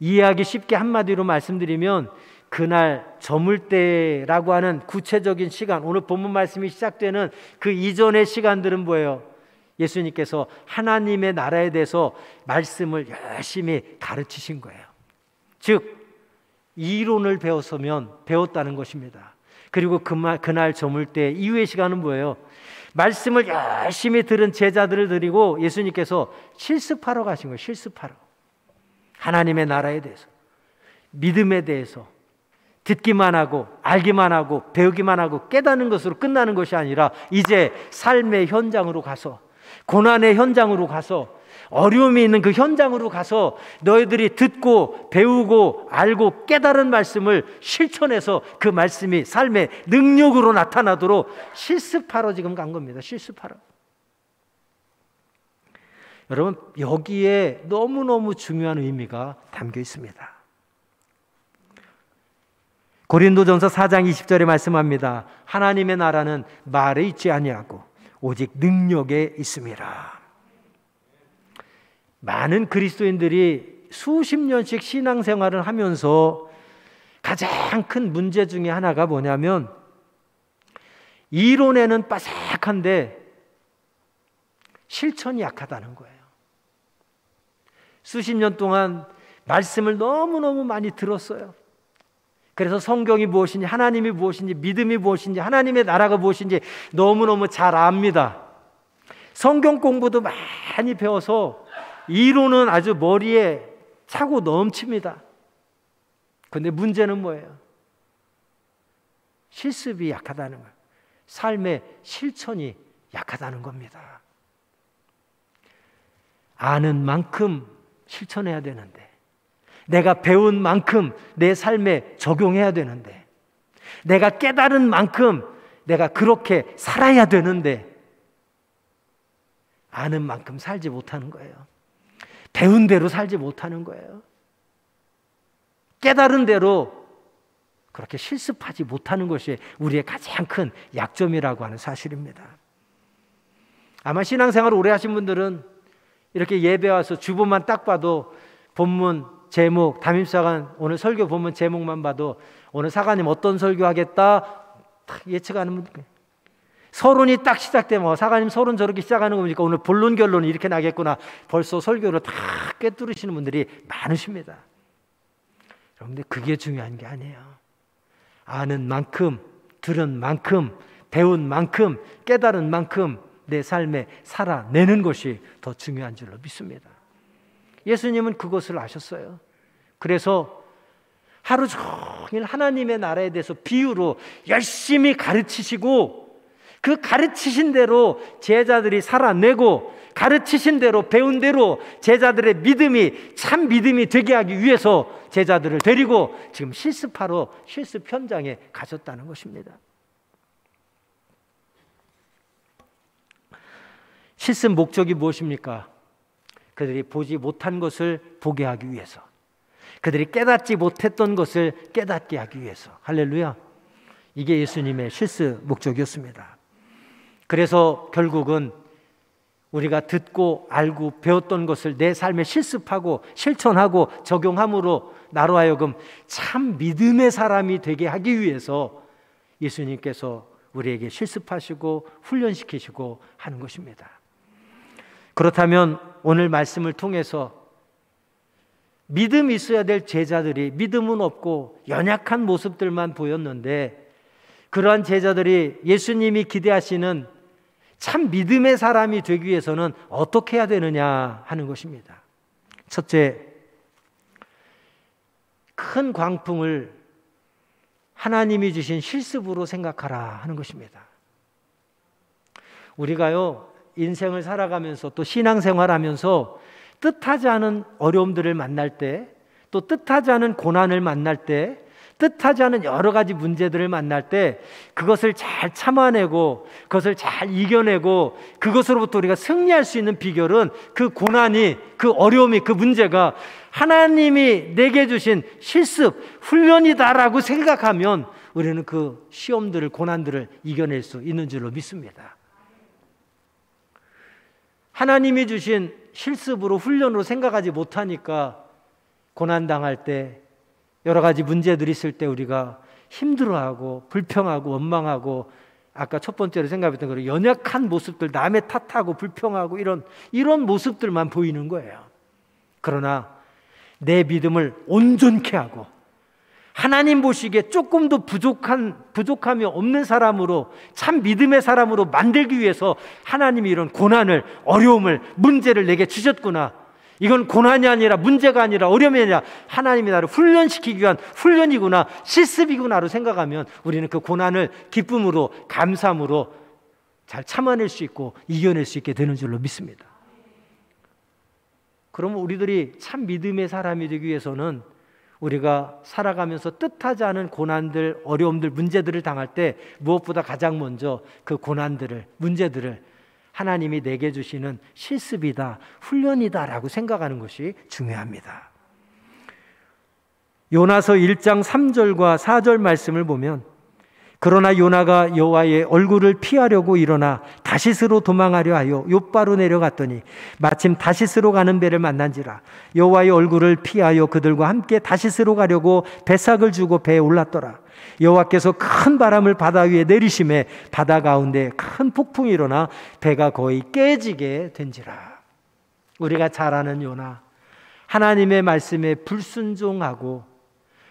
이해하기 쉽게 한마디로 말씀드리면 그날 저물 때라고 하는 구체적인 시간, 오늘 본문 말씀이 시작되는 그 이전의 시간들은 뭐예요? 예수님께서 하나님의 나라에 대해서 말씀을 열심히 가르치신 거예요. 즉 이론을 배웠다는 것입니다. 그리고 그날 저물 때 이후의 시간은 뭐예요? 말씀을 열심히 들은 제자들을 드리고 예수님께서 실습하러 가신 거예요. 실습하러. 하나님의 나라에 대해서, 믿음에 대해서 듣기만 하고 알기만 하고 배우기만 하고 깨닫는 것으로 끝나는 것이 아니라 이제 삶의 현장으로 가서, 고난의 현장으로 가서, 어려움이 있는 그 현장으로 가서 너희들이 듣고 배우고 알고 깨달은 말씀을 실천해서 그 말씀이 삶의 능력으로 나타나도록 실습하러 지금 간 겁니다. 실습하러. 여러분, 여기에 너무너무 중요한 의미가 담겨 있습니다. 고린도전서 4장 20절에 말씀합니다. 하나님의 나라는 말에 있지 아니하고 오직 능력에 있습니다. 많은 그리스도인들이 수십 년씩 신앙생활을 하면서 가장 큰 문제 중에 하나가 뭐냐면 이론에는 빠삭한데 실천이 약하다는 거예요. 수십 년 동안 말씀을 너무너무 많이 들었어요. 그래서 성경이 무엇인지, 하나님이 무엇인지, 믿음이 무엇인지, 하나님의 나라가 무엇인지 너무너무 잘 압니다. 성경 공부도 많이 배워서 이론은 아주 머리에 차고 넘칩니다. 그런데 문제는 뭐예요? 실습이 약하다는 거예요. 삶의 실천이 약하다는 겁니다. 아는 만큼 실천해야 되는데, 내가 배운 만큼 내 삶에 적용해야 되는데, 내가 깨달은 만큼 내가 그렇게 살아야 되는데 아는 만큼 살지 못하는 거예요. 배운 대로 살지 못하는 거예요. 깨달은 대로 그렇게 실습하지 못하는 것이 우리의 가장 큰 약점이라고 하는 사실입니다. 아마 신앙생활을 오래 하신 분들은 이렇게 예배 와서 주보만 딱 봐도 본문 제목, 담임사관 오늘 설교 본문 제목만 봐도 오늘 사관님 어떤 설교하겠다 딱 예측하는 분들, 서론이 딱 시작되면 사관님 서론 저렇게 시작하는 거 보니까 오늘 본론 결론이 이렇게 나겠구나, 벌써 설교를 다 꿰뚫으시는 분들이 많으십니다. 그런데 그게 중요한 게 아니에요. 아는 만큼, 들은 만큼, 배운 만큼, 깨달은 만큼 내 삶에 살아내는 것이 더 중요한 줄로 믿습니다. 예수님은 그것을 아셨어요. 그래서 하루 종일 하나님의 나라에 대해서 비유로 열심히 가르치시고, 그 가르치신 대로 제자들이 살아내고, 가르치신 대로 배운 대로 제자들의 믿음이 참 믿음이 되게 하기 위해서 제자들을 데리고 지금 실습하러 실습 현장에 가셨다는 것입니다. 실습 목적이 무엇입니까? 그들이 보지 못한 것을 보게 하기 위해서, 그들이 깨닫지 못했던 것을 깨닫게 하기 위해서. 할렐루야. 이게 예수님의 실습 목적이었습니다. 그래서 결국은 우리가 듣고 알고 배웠던 것을 내 삶에 실습하고 실천하고 적용함으로 나로 하여금 참 믿음의 사람이 되게 하기 위해서 예수님께서 우리에게 실습하시고 훈련시키시고 하는 것입니다. 그렇다면 오늘 말씀을 통해서 믿음이 있어야 될 제자들이 믿음은 없고 연약한 모습들만 보였는데, 그러한 제자들이 예수님이 기대하시는 참 믿음의 사람이 되기 위해서는 어떻게 해야 되느냐 하는 것입니다. 첫째, 큰 광풍을 하나님이 주신 실습으로 생각하라 하는 것입니다. 우리가요, 인생을 살아가면서 또 신앙생활하면서 뜻하지 않은 어려움들을 만날 때, 또 뜻하지 않은 고난을 만날 때, 뜻하지 않은 여러 가지 문제들을 만날 때 그것을 잘 참아내고 그것을 잘 이겨내고 그것으로부터 우리가 승리할 수 있는 비결은 그 고난이, 그 어려움이, 그 문제가 하나님이 내게 주신 실습, 훈련이다라고 생각하면 우리는 그 시험들을, 고난들을 이겨낼 수 있는 줄로 믿습니다. 하나님이 주신 실습으로, 훈련으로 생각하지 못하니까 고난당할 때, 여러 가지 문제들이 있을 때 우리가 힘들어하고 불평하고 원망하고, 아까 첫 번째로 생각했던 그런 연약한 모습들, 남의 탓하고 불평하고 이런 모습들만 보이는 거예요. 그러나 내 믿음을 온전케 하고 하나님 보시기에 조금도 부족함이 없는 사람으로, 참 믿음의 사람으로 만들기 위해서 하나님이 이런 고난을, 어려움을, 문제를 내게 주셨구나. 이건 고난이 아니라, 문제가 아니라, 어려움이 아니라 하나님이 나를 훈련시키기 위한 훈련이구나, 실습이구나로 생각하면 우리는 그 고난을 기쁨으로, 감사함으로 잘 참아낼 수 있고 이겨낼 수 있게 되는 줄로 믿습니다. 그러면 우리들이 참 믿음의 사람이 되기 위해서는 우리가 살아가면서 뜻하지 않은 고난들, 어려움들, 문제들을 당할 때 무엇보다 가장 먼저 그 고난들을, 문제들을 하나님이 내게 주시는 실습이다, 훈련이다라고 생각하는 것이 중요합니다. 요나서 1장 3절과 4절 말씀을 보면, 그러나 요나가 여호와의 얼굴을 피하려고 일어나 다시스로 도망하려 하여 욥바로 내려갔더니 마침 다시스로 가는 배를 만난지라. 여호와의 얼굴을 피하여 그들과 함께 다시스로 가려고 배삭을 주고 배에 올랐더라. 여호와께서 큰 바람을 바다 위에 내리심에 바다 가운데 큰 폭풍이 일어나 배가 거의 깨지게 된지라. 우리가 잘 아는 요나, 하나님의 말씀에 불순종하고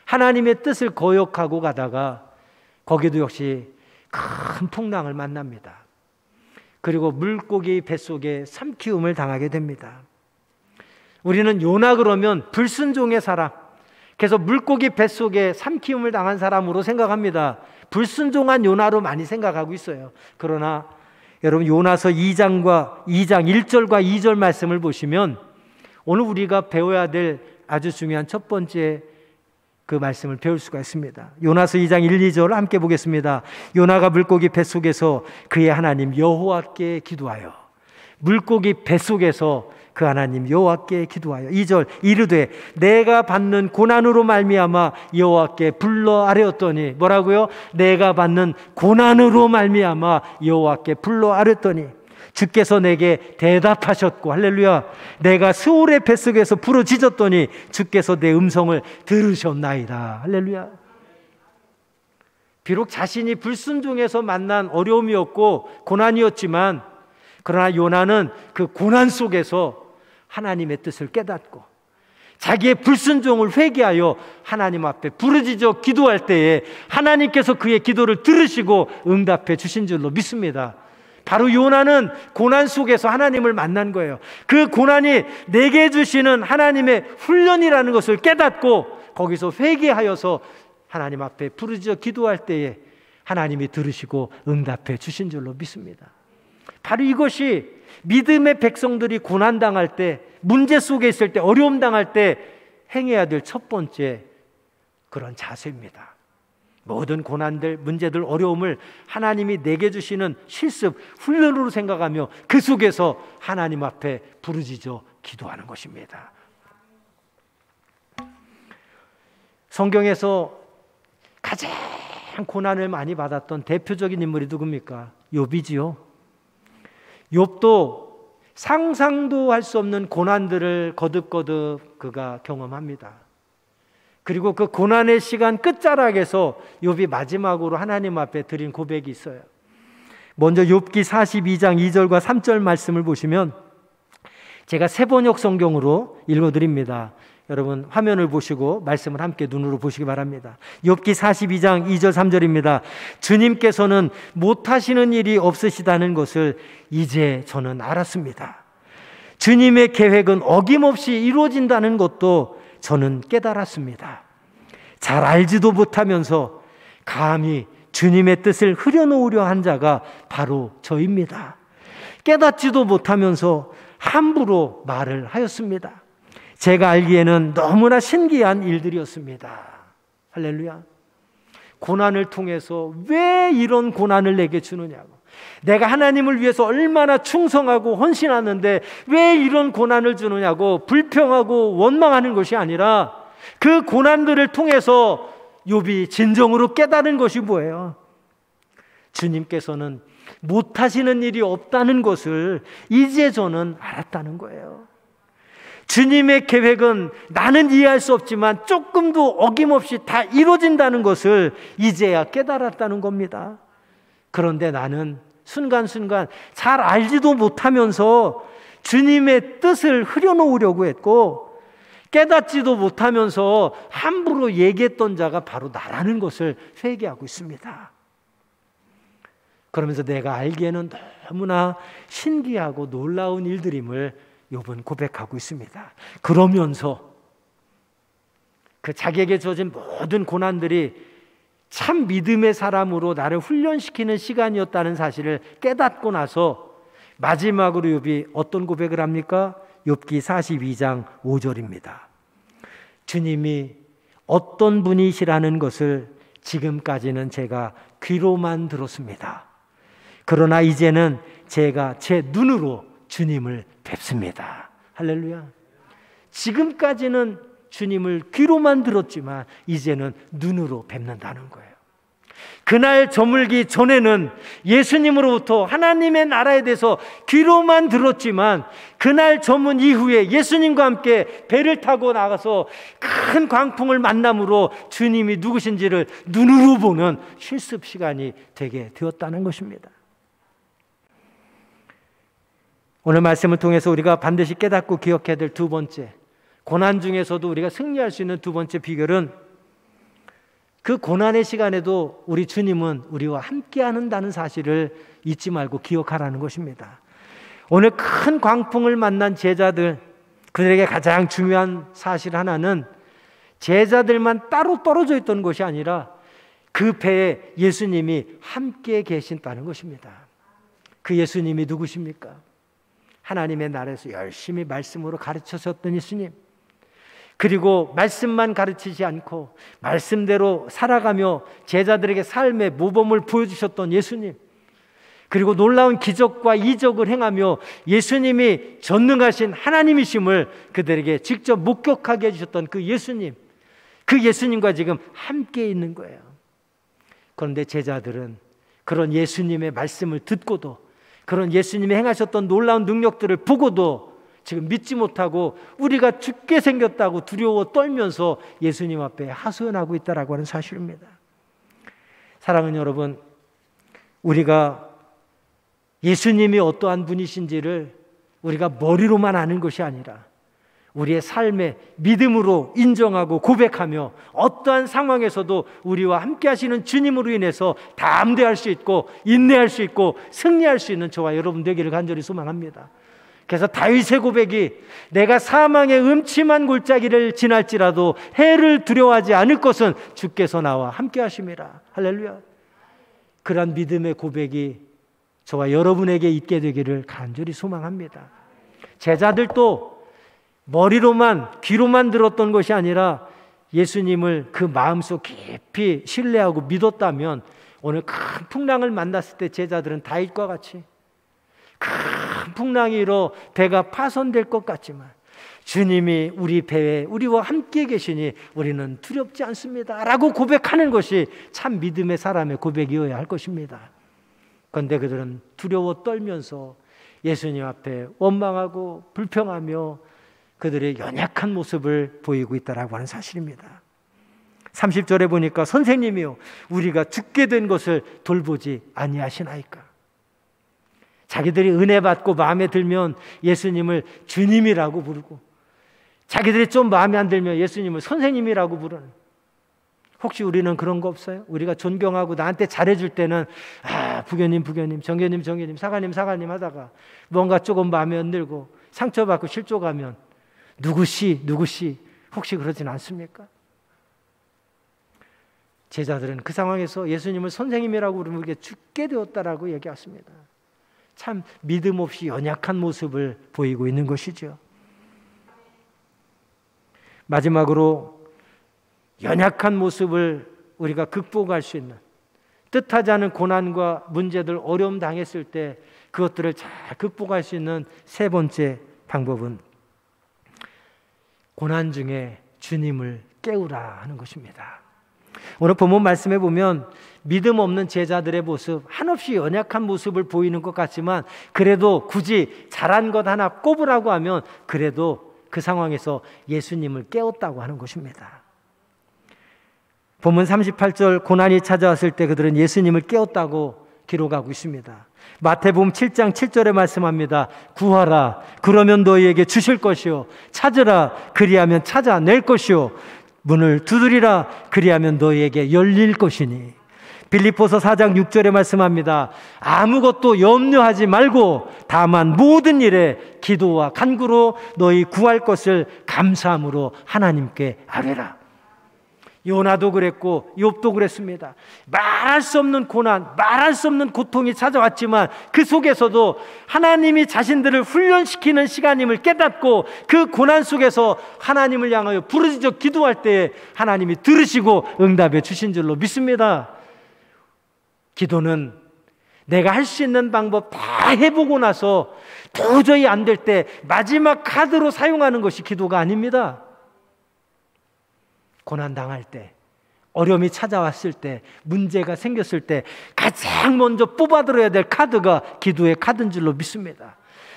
하나님의 뜻을 거역하고 가다가 거기도 역시 큰 풍랑을 만납니다. 그리고 물고기 뱃속에 삼키움을 당하게 됩니다. 우리는 요나 그러면 불순종의 사람, 그래서 물고기 뱃속에 삼키움을 당한 사람으로 생각합니다. 불순종한 요나로 많이 생각하고 있어요. 그러나 여러분, 요나서 2장 1절과 2절 말씀을 보시면 오늘 우리가 배워야 될 아주 중요한 첫 번째 그 말씀을 배울 수가 있습니다. 요나서 2장 1, 2절 함께 보겠습니다. 요나가 물고기 뱃속에서 그의 하나님 여호와께 기도하여, 물고기 뱃속에서 그 하나님 여호와께 기도하여 2절 이르되 내가 받는 고난으로 말미암아 여호와께 불러 아뢰었더니, 뭐라고요? 내가 받는 고난으로 말미암아 여호와께 불러 아뢰었더니 주께서 내게 대답하셨고, 할렐루야, 내가 스올의 뱃속에서 부르짖었더니 주께서 내 음성을 들으셨나이다. 할렐루야. 비록 자신이 불순종해서 만난 어려움이었고 고난이었지만, 그러나 요나는 그 고난 속에서 하나님의 뜻을 깨닫고 자기의 불순종을 회개하여 하나님 앞에 부르짖어 기도할 때에 하나님께서 그의 기도를 들으시고 응답해 주신 줄로 믿습니다. 바로 요나는 고난 속에서 하나님을 만난 거예요. 그 고난이 내게 주시는 하나님의 훈련이라는 것을 깨닫고 거기서 회개하여서 하나님 앞에 부르짖어 기도할 때에 하나님이 들으시고 응답해 주신 줄로 믿습니다. 바로 이것이 믿음의 백성들이 고난당할 때, 문제 속에 있을 때, 어려움 당할 때 행해야 될 첫 번째 그런 자세입니다. 모든 고난들, 문제들, 어려움을 하나님이 내게 주시는 실습, 훈련으로 생각하며 그 속에서 하나님 앞에 부르짖어 기도하는 것입니다. 성경에서 가장 고난을 많이 받았던 대표적인 인물이 누굽니까? 욥이지요. 욥도 상상도 할 수 없는 고난들을 거듭거듭 그가 경험합니다. 그리고 그 고난의 시간 끝자락에서 욥이 마지막으로 하나님 앞에 드린 고백이 있어요. 먼저 욥기 42장 2절과 3절 말씀을 보시면, 제가 새번역 성경으로 읽어드립니다. 여러분 화면을 보시고 말씀을 함께 눈으로 보시기 바랍니다. 욥기 42장 2절 3절입니다. 주님께서는 못하시는 일이 없으시다는 것을 이제 저는 알았습니다. 주님의 계획은 어김없이 이루어진다는 것도 저는 깨달았습니다. 잘 알지도 못하면서 감히 주님의 뜻을 흐려놓으려 한 자가 바로 저입니다. 깨닫지도 못하면서 함부로 말을 하였습니다. 제가 알기에는 너무나 신기한 일들이었습니다. 할렐루야. 고난을 통해서 왜 이런 고난을 내게 주느냐고, 내가 하나님을 위해서 얼마나 충성하고 헌신하는데 왜 이런 고난을 주느냐고 불평하고 원망하는 것이 아니라, 그 고난들을 통해서 욥이 진정으로 깨달은 것이 뭐예요? 주님께서는 못하시는 일이 없다는 것을 이제 저는 알았다는 거예요. 주님의 계획은 나는 이해할 수 없지만 조금도 어김없이 다 이루어진다는 것을 이제야 깨달았다는 겁니다. 그런데 나는 순간순간 잘 알지도 못하면서 주님의 뜻을 흐려놓으려고 했고, 깨닫지도 못하면서 함부로 얘기했던 자가 바로 나라는 것을 회개하고 있습니다. 그러면서 내가 알기에는 너무나 신기하고 놀라운 일들임을 욥은 고백하고 있습니다. 그러면서 그 자기에게 주어진 모든 고난들이 참 믿음의 사람으로 나를 훈련시키는 시간이었다는 사실을 깨닫고 나서 마지막으로 욥이 어떤 고백을 합니까? 욥기 42장 5절입니다. 주님이 어떤 분이시라는 것을 지금까지는 제가 귀로만 들었습니다. 그러나 이제는 제가 제 눈으로 주님을 뵙습니다. 할렐루야. 지금까지는 주님을 귀로만 들었지만 이제는 눈으로 뵙는다는 거예요. 그날 저물기 전에는 예수님으로부터 하나님의 나라에 대해서 귀로만 들었지만 그날 저문 이후에 예수님과 함께 배를 타고 나가서 큰 광풍을 만남으로 주님이 누구신지를 눈으로 보는 실습 시간이 되게 되었다는 것입니다. 오늘 말씀을 통해서 우리가 반드시 깨닫고 기억해야 될 두 번째, 고난 중에서도 우리가 승리할 수 있는 두 번째 비결은 그 고난의 시간에도 우리 주님은 우리와 함께 한다는 사실을 잊지 말고 기억하라는 것입니다. 오늘 큰 광풍을 만난 제자들, 그들에게 가장 중요한 사실 하나는 제자들만 따로 떨어져 있던 것이 아니라 그 배에 예수님이 함께 계신다는 것입니다. 그 예수님이 누구십니까? 하나님의 나라에서 열심히 말씀으로 가르치셨던 예수님, 그리고 말씀만 가르치지 않고 말씀대로 살아가며 제자들에게 삶의 모범을 보여주셨던 예수님, 그리고 놀라운 기적과 이적을 행하며 예수님이 전능하신 하나님이심을 그들에게 직접 목격하게 해주셨던 그 예수님, 그 예수님과 지금 함께 있는 거예요. 그런데 제자들은 그런 예수님의 말씀을 듣고도, 그런 예수님이 행하셨던 놀라운 능력들을 보고도 지금 믿지 못하고 우리가 죽게 생겼다고 두려워 떨면서 예수님 앞에 하소연하고 있다라고 하는 사실입니다. 사랑하는 여러분, 우리가 예수님이 어떠한 분이신지를 우리가 머리로만 아는 것이 아니라 우리의 삶에 믿음으로 인정하고 고백하며 어떠한 상황에서도 우리와 함께 하시는 주님으로 인해서 담대할 수 있고 인내할 수 있고 승리할 수 있는 저와 여러분 되기를 간절히 소망합니다. 그래서 다윗의 고백이 내가 사망의 음침한 골짜기를 지날지라도 해를 두려워하지 않을 것은 주께서 나와 함께 하심이라. 할렐루야. 그러한 믿음의 고백이 저와 여러분에게 있게 되기를 간절히 소망합니다. 제자들도 머리로만 귀로만 들었던 것이 아니라 예수님을 그 마음속 깊이 신뢰하고 믿었다면 오늘 큰 풍랑을 만났을 때 제자들은 다윗과 같이 큰 풍랑이 일어 배가 파손될 것 같지만 주님이 우리 배에 우리와 함께 계시니 우리는 두렵지 않습니다 라고 고백하는 것이 참 믿음의 사람의 고백이어야 할 것입니다. 그런데 그들은 두려워 떨면서 예수님 앞에 원망하고 불평하며 그들의 연약한 모습을 보이고 있다라고 하는 사실입니다. 30절에 보니까 선생님이요 우리가 죽게 된 것을 돌보지 아니하시나이까. 자기들이 은혜 받고 마음에 들면 예수님을 주님이라고 부르고 자기들이 좀 마음에 안 들면 예수님을 선생님이라고 부르는, 혹시 우리는 그런 거 없어요? 우리가 존경하고 나한테 잘해줄 때는 부교님 정교님 사관님 하다가 뭔가 조금 마음에 안 들고 상처받고 실족하면 누구시 혹시 그러진 않습니까? 제자들은 그 상황에서 예수님을 선생님이라고 부르면 그게 죽게 되었다라고 얘기했습니다. 참 믿음 없이 연약한 모습을 보이고 있는 것이죠. 마지막으로 연약한 모습을 우리가 극복할 수 있는, 뜻하지 않은 고난과 문제들, 어려움 당했을 때 그것들을 잘 극복할 수 있는 세 번째 방법은 고난 중에 주님을 깨우라 하는 것입니다. 오늘 본문 말씀에 보면 믿음 없는 제자들의 모습, 한없이 연약한 모습을 보이는 것 같지만 그래도 굳이 잘한 것 하나 꼽으라고 하면 그래도 그 상황에서 예수님을 깨웠다고 하는 것입니다. 본문 38절 고난이 찾아왔을 때 그들은 예수님을 깨웠다고 기록하고 있습니다. 마태복음 7장 7절에 말씀합니다. 구하라 그러면 너희에게 주실 것이요 찾으라 그리하면 찾아낼 것이요 문을 두드리라 그리하면 너희에게 열릴 것이니. 빌립보서 4장 6절에 말씀합니다. 아무것도 염려하지 말고 다만 모든 일에 기도와 간구로 너희 구할 것을 감사함으로 하나님께 아뢰라. 요나도 그랬고 욥도 그랬습니다. 말할 수 없는 고난, 말할 수 없는 고통이 찾아왔지만 그 속에서도 하나님이 자신들을 훈련시키는 시간임을 깨닫고 그 고난 속에서 하나님을 향하여 부르짖어 기도할 때에 하나님이 들으시고 응답해 주신 줄로 믿습니다. 기도는 내가 할 수 있는 방법 다 해보고 나서 도저히 안 될 때 마지막 카드로 사용하는 것이 기도가 아닙니다. 고난당할 때, 어려움이 찾아왔을 때, 문제가 생겼을 때 가장 먼저 뽑아들어야 될 카드가 기도의 카드인 줄로 믿습니다.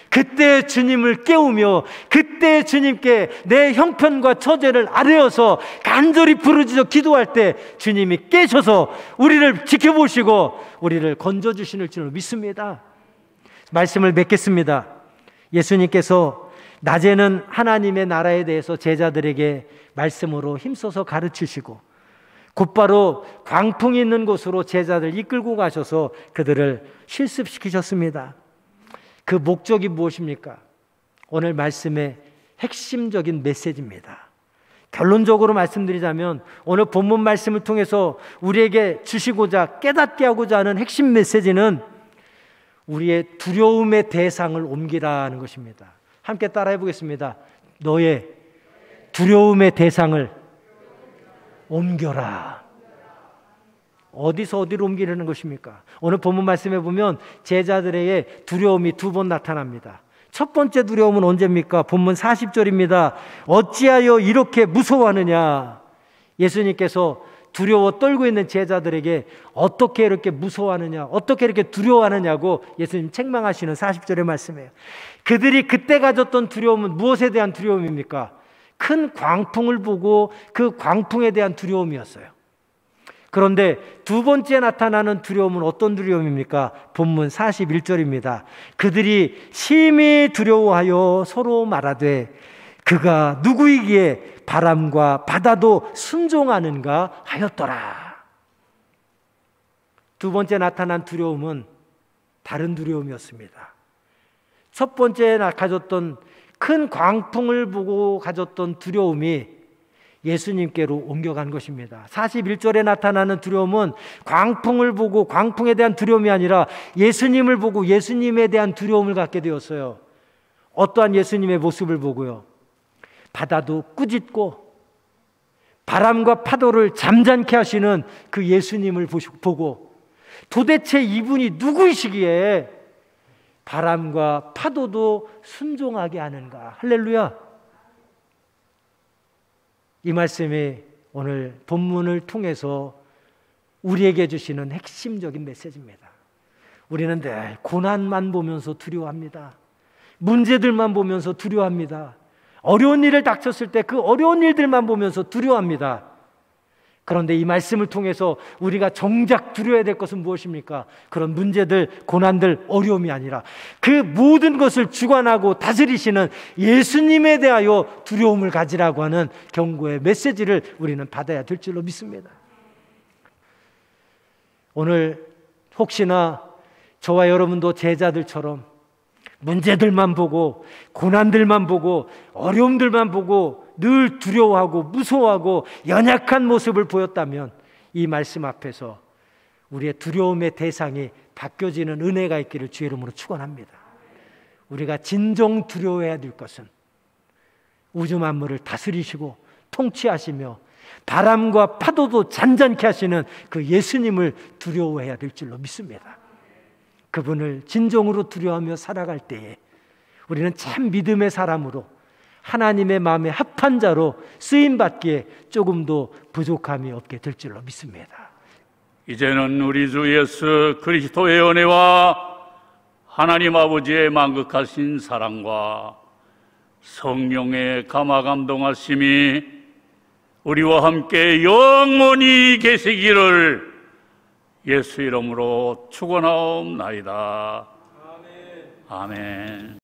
그때 주님을 깨우며 그때 주님께 내 형편과 처제를 아뢰어서 간절히 부르짖어 기도할 때 주님이 깨셔서 우리를 지켜보시고 우리를 건져주실 줄로 믿습니다. 말씀을 맺겠습니다. 예수님께서 낮에는 하나님의 나라에 대해서 제자들에게 말씀으로 힘써서 가르치시고 곧바로 광풍이 있는 곳으로 제자들 이끌고 가셔서 그들을 실습시키셨습니다. 그 목적이 무엇입니까? 오늘 말씀의 핵심적인 메시지입니다. 결론적으로 말씀드리자면 오늘 본문 말씀을 통해서 우리에게 주시고자 깨닫게 하고자 하는 핵심 메시지는 우리의 두려움의 대상을 옮기라는 것입니다. 함께 따라해 보겠습니다. 너의 두려움의 대상을 옮겨라. 어디서 어디로 옮기려는 것입니까? 오늘 본문 말씀에 보면 제자들에게 두려움이 두 번 나타납니다. 첫 번째 두려움은 언제입니까? 본문 40절입니다. 어찌하여 이렇게 무서워하느냐? 예수님께서 두려워 떨고 있는 제자들에게 어떻게 이렇게 무서워하느냐, 어떻게 이렇게 두려워하느냐고 예수님 책망하시는 40절의 말씀이에요. 그들이 그때 가졌던 두려움은 무엇에 대한 두려움입니까? 큰 광풍을 보고 그 광풍에 대한 두려움이었어요. 그런데 두 번째 나타나는 두려움은 어떤 두려움입니까? 본문 41절입니다. 그들이 심히 두려워하여 서로 말하되 그가 누구이기에 바람과 바다도 순종하는가 하였더라. 두 번째 나타난 두려움은 다른 두려움이었습니다. 첫 번째 가졌던 큰 광풍을 보고 가졌던 두려움이 예수님께로 옮겨간 것입니다. 41절에 나타나는 두려움은 광풍을 보고 광풍에 대한 두려움이 아니라 예수님을 보고 예수님에 대한 두려움을 갖게 되었어요. 어떠한 예수님의 모습을 보고요? 바다도 꾸짖고 바람과 파도를 잠잠케 하시는 그 예수님을 보고 도대체 이분이 누구이시기에 바람과 파도도 순종하게 하는가? 할렐루야! 이 말씀이 오늘 본문을 통해서 우리에게 주시는 핵심적인 메시지입니다. 우리는 늘 고난만 보면서 두려워합니다. 문제들만 보면서 두려워합니다. 어려운 일을 닥쳤을 때 그 어려운 일들만 보면서 두려워합니다. 그런데 이 말씀을 통해서 우리가 정작 두려워야 될 것은 무엇입니까? 그런 문제들, 고난들, 어려움이 아니라 그 모든 것을 주관하고 다스리시는 예수님에 대하여 두려움을 가지라고 하는 경고의 메시지를 우리는 받아야 될 줄로 믿습니다. 오늘 혹시나 저와 여러분도 제자들처럼 문제들만 보고 고난들만 보고 어려움들만 보고 늘 두려워하고 무서워하고 연약한 모습을 보였다면 이 말씀 앞에서 우리의 두려움의 대상이 바뀌어지는 은혜가 있기를 주의 이름으로 축원합니다. 우리가 진정 두려워해야 될 것은 우주 만물을 다스리시고 통치하시며 바람과 파도도 잔잔케 하시는 그 예수님을 두려워해야 될 줄로 믿습니다. 그분을 진정으로 두려워하며 살아갈 때에 우리는 참 믿음의 사람으로 하나님의 마음에 합한 자로 쓰임받기에 조금도 부족함이 없게 될 줄로 믿습니다. 이제는 우리 주 예수 그리스도의 은혜와 하나님 아버지의 만극하신 사랑과 성령의 감화감동하심이 우리와 함께 영원히 계시기를 예수 이름으로 축원하옵나이다. 아멘.